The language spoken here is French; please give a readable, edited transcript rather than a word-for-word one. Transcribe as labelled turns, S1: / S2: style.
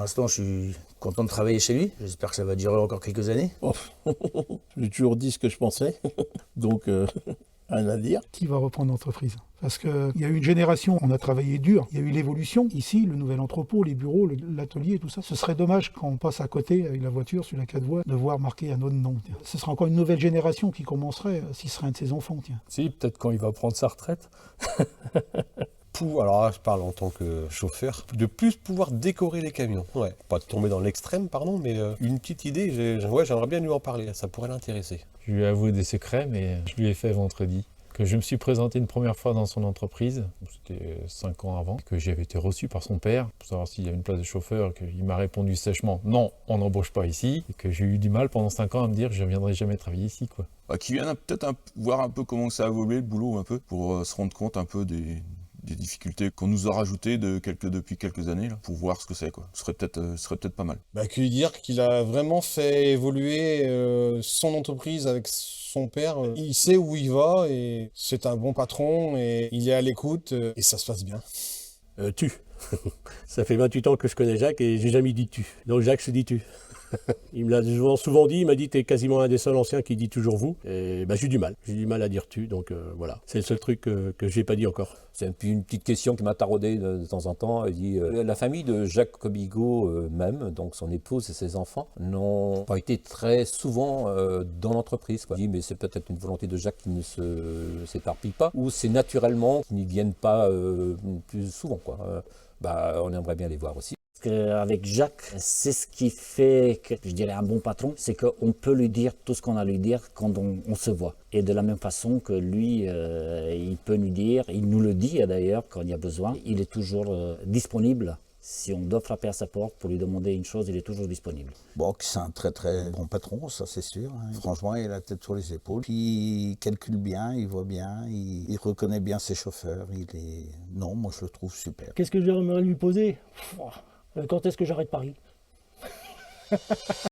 S1: l'instant, je suis content de travailler chez lui. J'espère que ça va durer encore quelques années.
S2: Oh, j'ai toujours dit ce que je pensais, donc rien à dire.
S3: Qui va reprendre l'entreprise? Parce qu'il y a eu une génération, on a travaillé dur, il y a eu l'évolution. Ici, le nouvel entrepôt, les bureaux, l'atelier, tout ça. Ce serait dommage quand on passe à côté avec la voiture sur la 4 voies de voir marqué un autre nom. Tiens. Ce sera encore une nouvelle génération qui commencerait, si ce serait un de ses enfants. Tiens.
S4: Si, peut-être quand il va prendre sa retraite.
S5: Alors là, je parle en tant que chauffeur, de plus pouvoir décorer les camions. Ouais, pas de tomber dans l'extrême, pardon, mais une petite idée, j'aimerais bien lui en parler, ça pourrait l'intéresser.
S4: Je lui ai avoué des secrets, mais je lui ai fait vendredi. Que je me suis présenté une première fois dans son entreprise, c'était 5 ans avant, que j'avais été reçu par son père pour savoir s'il y avait une place de chauffeur, qu'il m'a répondu sèchement « Non, on n'embauche pas ici », et que j'ai eu du mal pendant 5 ans à me dire « Je ne viendrai jamais travailler ici ».
S6: Qui viennent peut-être voir un peu comment ça a évolué le boulot, un peu, pour se rendre compte un peu des difficultés qu'on nous a rajoutées depuis quelques années, là, pour voir ce que c'est, quoi. Ce serait peut-être pas mal.
S2: Que lui dire qu'il a vraiment fait évoluer son entreprise avec son père. Il sait où il va et c'est un bon patron et il est à l'écoute et ça se passe bien.
S7: Tu. Ça fait 28 ans que je connais Jacques et j'ai jamais dit tu. Donc Jacques se dit tu. Il me l'a souvent dit, il m'a dit t'es quasiment un des seuls anciens qui dit toujours vous. Et j'ai du mal à dire tu, donc voilà. C'est le seul truc que j'ai pas dit encore.
S8: C'est une petite question qui m'a taraudé de temps en temps. Elle dit, la famille de Jacques Cobigot même, donc son épouse et ses enfants, n'ont pas été très souvent dans l'entreprise. Je dis mais c'est peut-être une volonté de Jacques qui ne s'éparpille pas, ou c'est naturellement qu'ils n'y viennent pas plus souvent, quoi. On aimerait bien les voir aussi.
S9: Avec Jacques, c'est ce qui fait que, je dirais, un bon patron, c'est qu'on peut lui dire tout ce qu'on a à lui dire quand on se voit. Et de la même façon que lui, il peut nous dire, il nous le dit d'ailleurs quand il y a besoin, il est toujours disponible. Si on doit frapper à sa porte pour lui demander une chose, il est toujours disponible.
S10: Bon, c'est un très très bon patron, ça c'est sûr. Hein. Franchement, il a la tête sur les épaules. Puis il calcule bien, il voit bien, il reconnaît bien ses chauffeurs. Non, moi je le trouve super.
S11: Qu'est-ce que j'aimerais lui poser? Quand est-ce que j'arrête Paris?